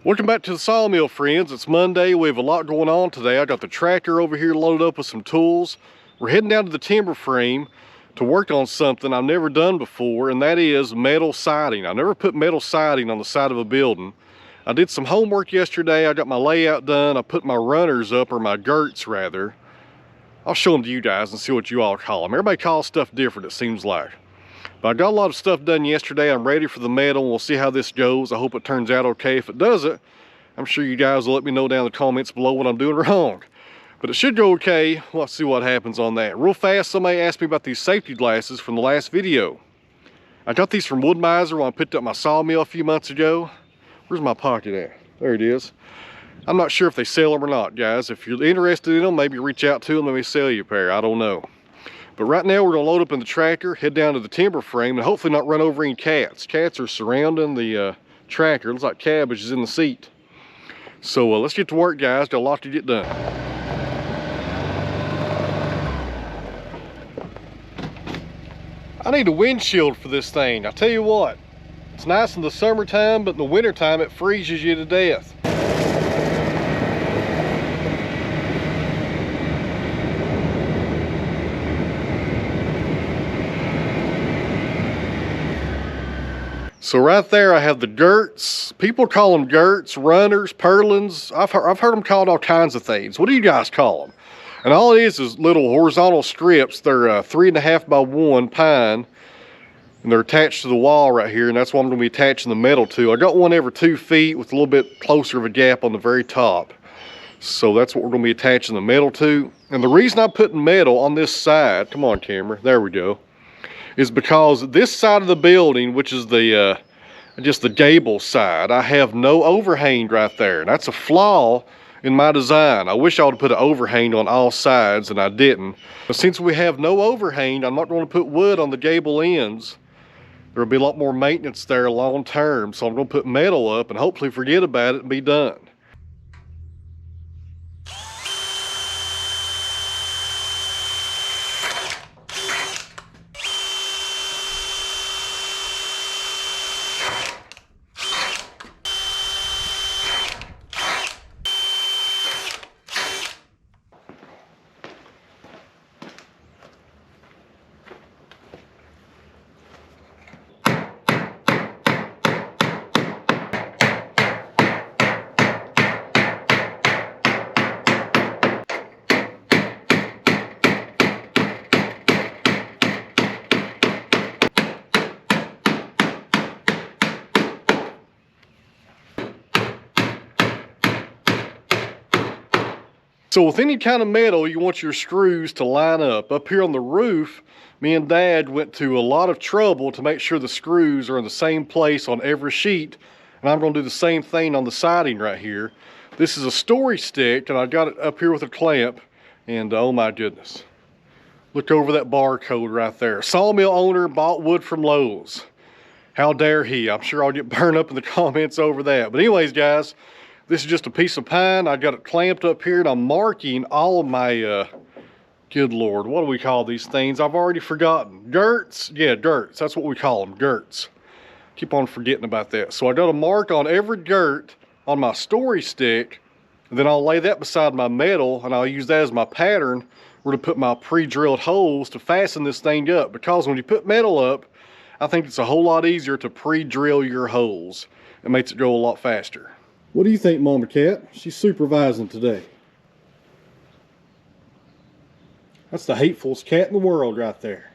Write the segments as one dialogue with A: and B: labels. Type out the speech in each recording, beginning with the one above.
A: Welcome back to the Sawmill, friends. It's Monday. We have a lot going on today. I got the tractor over here loaded up with some tools. We're heading down to the timber frame to work on something I've never done before, and that is metal siding. I never put metal siding on the side of a building. I did some homework yesterday. I got my layout done. I put my runners up, or my girts rather. I'll show them to you guys and see what you all call them. Everybody calls stuff different, it seems like. But I got a lot of stuff done yesterday. I'm ready for the metal. We'll see how this goes. I hope it turns out okay. If it doesn't, I'm sure you guys will let me know down in the comments below what I'm doing wrong. But it should go okay. Let's see what happens on that. Real fast, somebody asked me about these safety glasses from the last video. I got these from Wood-Mizer when I picked up my sawmill a few months ago. Where's my pocket at? There it is. I'm not sure if they sell them or not, guys. If you're interested in them, maybe reach out to them. Let me sell you a pair. I don't know. But right now we're gonna load up in the tractor, head down to the timber frame, and hopefully not run over any cats. Cats are surrounding the tractor. It looks like cabbage is in the seat. So let's get to work, guys. Got a lot to get done. I need a windshield for this thing. I tell you what, it's nice in the summertime, but in the wintertime it freezes you to death. So right there I have the girts. People call them girts, runners, purlins. I've heard them called all kinds of things. What do you guys call them? And all it is little horizontal strips. They're 3.5 by 1 pine, and they're attached to the wall right here, and that's what I'm going to be attaching the metal to. I got one every 2 feet with a little bit closer of a gap on the very top. So that's what we're going to be attaching the metal to. And the reason I'm putting metal on this side, come on camera, there we go, is because this side of the building, which is the just the gable side, I have no overhang right there. And that's a flaw in my design. I wish I would have put an overhang on all sides, and I didn't. But since we have no overhang, I'm not going to put wood on the gable ends. There'll be a lot more maintenance there long term, so I'm going to put metal up and hopefully forget about it and be done. So with any kind of metal, you want your screws to line up. Up here on the roof, me and Dad went to a lot of trouble to make sure the screws are in the same place on every sheet. And I'm going to do the same thing on the siding right here. This is a story stick, and I got it up here with a clamp. And oh my goodness. Look over that barcode right there. Sawmill owner bought wood from Lowe's. How dare he? I'm sure I'll get burned up in the comments over that. But anyways, guys, this is just a piece of pine. I got it clamped up here, and I'm marking all of my, good Lord, what do we call these things? I've already forgotten. Girts? Yeah, girts. That's what we call them, girts. Keep on forgetting about that. So I got a mark on every girt on my story stick, and then I'll lay that beside my metal, and I'll use that as my pattern where to put my pre-drilled holes to fasten this thing up. Because when you put metal up, I think it's a whole lot easier to pre-drill your holes. It makes it go a lot faster. What do you think, Mama Cat? She's supervising today. That's the hatefulest cat in the world right there.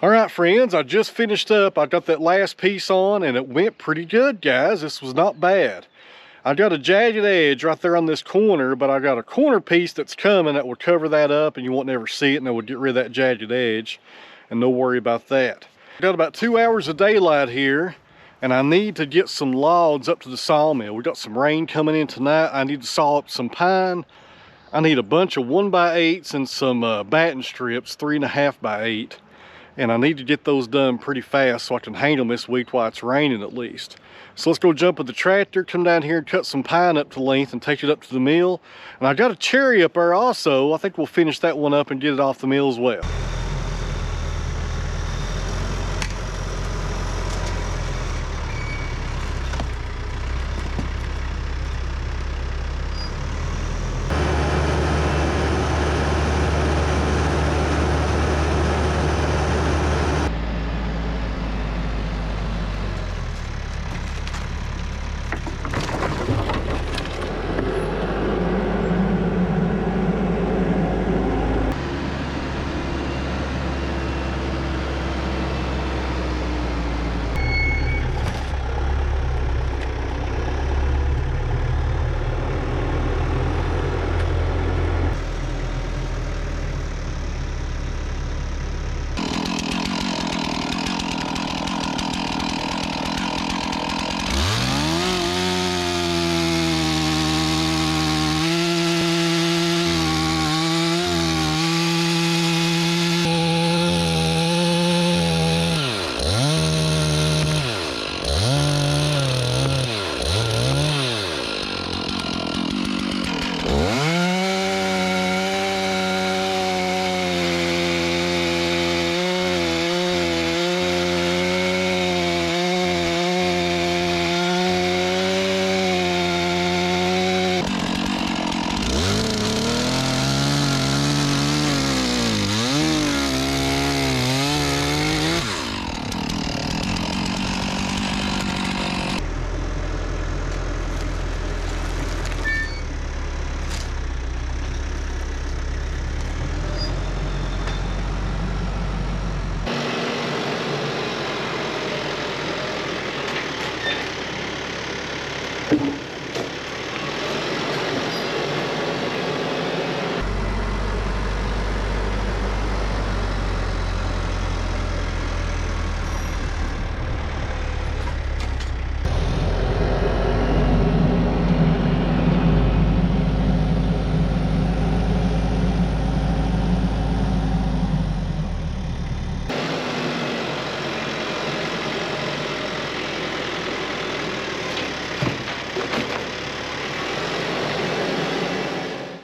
A: All right, friends, I just finished up. I got that last piece on and it went pretty good, guys. This was not bad. I got a jagged edge right there on this corner, but I got a corner piece that's coming that will cover that up and you won't never see it, and that would get rid of that jagged edge, and no worry about that. I got about 2 hours of daylight here, and I need to get some logs up to the sawmill. We got some rain coming in tonight. I need to saw up some pine. I need a bunch of 1x8s and some batting strips, 3.5 by 8. And I need to get those done pretty fast so I can hang them this week while it's raining at least. So let's go jump with the tractor, come down here and cut some pine up to length and take it up to the mill. And I got a cherry up there also. I think we'll finish that one up and get it off the mill as well.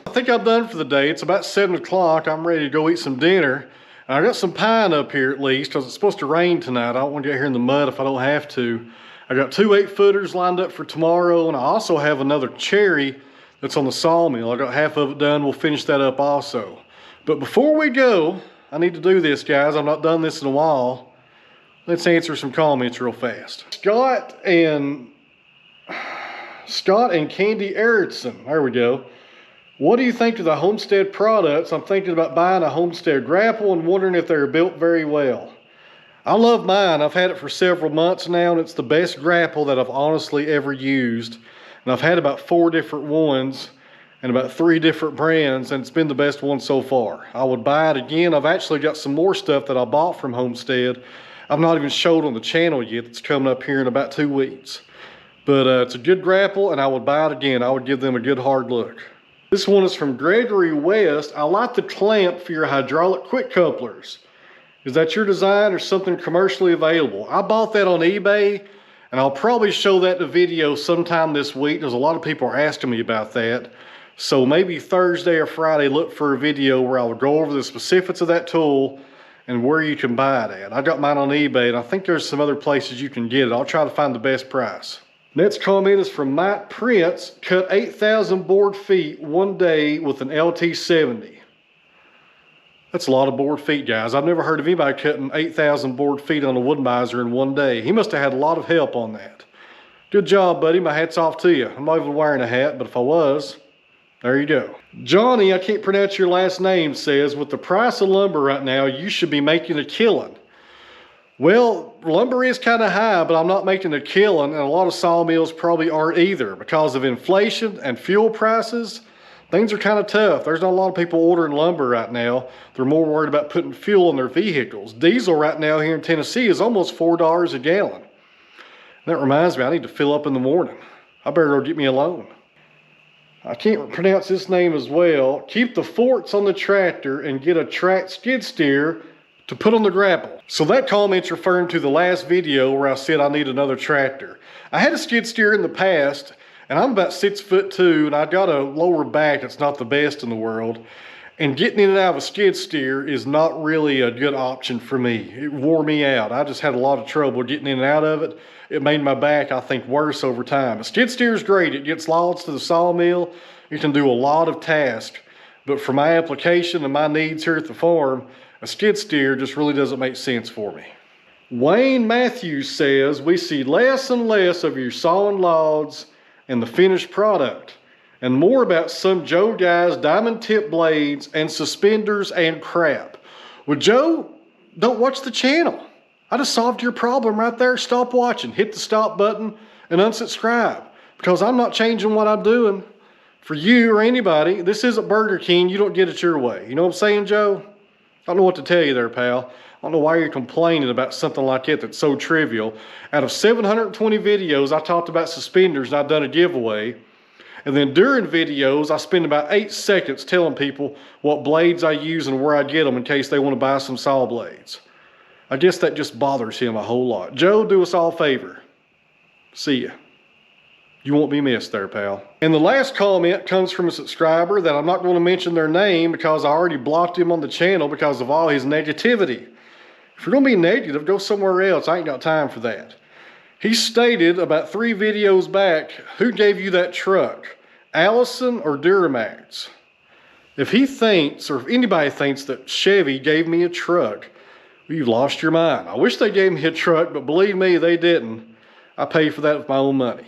A: I think I'm done for the day. It's about 7 o'clock. I'm ready to go eat some dinner. And I got some pine up here at least, because it's supposed to rain tonight. I don't want to get here in the mud if I don't have to. I got 2 8-footers lined up for tomorrow, and I also have another cherry that's on the sawmill. I got half of it done. We'll finish that up also. But before we go, I need to do this, guys. I've not done this in a while. Let's answer some comments real fast. Scott and Candy Erickson, there we go. What do you think of the Homestead products? I'm thinking about buying a Homestead grapple and wondering if they're built very well. I love mine. I've had it for several months now, and it's the best grapple that I've honestly ever used. And I've had about 4 different ones and about 3 different brands, and it's been the best one so far. I would buy it again. I've actually got some more stuff that I bought from Homestead. I've not even showed on the channel yet. It's coming up here in about 2 weeks. But it's a good grapple, and I would buy it again. I would give them a good hard look. This one is from Gregory West. I like the clamp for your hydraulic quick couplers. Is that your design or something commercially available? I bought that on eBay, and I'll probably show that in a video sometime this week. There's a lot of people are asking me about that. So maybe Thursday or Friday, look for a video where I will go over the specifics of that tool and where you can buy it at. I got mine on eBay, and I think there's some other places you can get it. I'll try to find the best price. Next comment is from Mike Prince. Cut 8,000 board feet one day with an LT70. That's a lot of board feet, guys. I've never heard of anybody cutting 8,000 board feet on a Wood-Mizer in one day. He must have had a lot of help on that. Good job, buddy. My hat's off to you. I'm not even wearing a hat, but if I was, there you go. Johnny, I can't pronounce your last name, says, with the price of lumber right now, you should be making a killing. Well, lumber is kind of high, but I'm not making a killing, and a lot of sawmills probably aren't either. Because of inflation and fuel prices, things are kind of tough. There's not a lot of people ordering lumber right now. They're more worried about putting fuel in their vehicles. Diesel right now here in Tennessee is almost $4 a gallon. And that reminds me, I need to fill up in the morning. I better go get me a loan. I can't pronounce this name as well. Keep the forks on the tractor and get a track skid steer to put on the grapple. So that comment's referring to the last video where I said I need another tractor. I had a skid steer in the past, and I'm about 6'2", and I got a lower back that's not the best in the world. And getting in and out of a skid steer is not really a good option for me. It wore me out. I just had a lot of trouble getting in and out of it. It made my back, I think, worse over time. A skid steer is great. It gets logs to the sawmill. You can do a lot of tasks. But for my application and my needs here at the farm, a skid steer just really doesn't make sense for me. Wayne Matthews says, we see less and less of your sawing logs and the finished product, and more about some Joe guys' diamond tip blades and suspenders and crap. Well, Joe, don't watch the channel. I just solved your problem right there. Stop watching, hit the stop button and unsubscribe, because I'm not changing what I'm doing for you or anybody. This isn't Burger King. You don't get it your way. You know what I'm saying, Joe? I don't know what to tell you there, pal. I don't know why you're complaining about something like that that's so trivial. Out of 720 videos, I talked about suspenders and I've done a giveaway. And then during videos, I spend about 8 seconds telling people what blades I use and where I get them in case they want to buy some saw blades. I guess that just bothers him a whole lot. Joe, do us all a favor. See ya. You won't be missed there, pal. And the last comment comes from a subscriber that I'm not going to mention their name because I already blocked him on the channel because of all his negativity. If you're going to be negative, go somewhere else. I ain't got time for that. He stated about 3 videos back, who gave you that truck? Allison or Duramax? If he thinks, or if anybody thinks that Chevy gave me a truck, well, you've lost your mind. I wish they gave me a truck, but believe me, they didn't. I paid for that with my own money.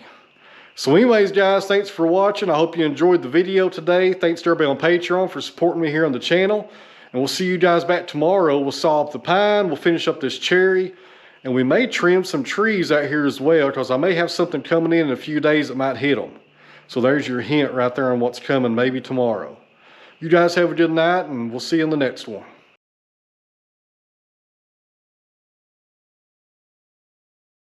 A: So anyways, guys, thanks for watching. I hope you enjoyed the video today. Thanks to everybody on Patreon for supporting me here on the channel. And we'll see you guys back tomorrow. We'll saw up the pine, we'll finish up this cherry, and we may trim some trees out here as well, because I may have something coming in a few days that might hit them. So there's your hint right there on what's coming maybe tomorrow. You guys have a good night, and we'll see you in the next one.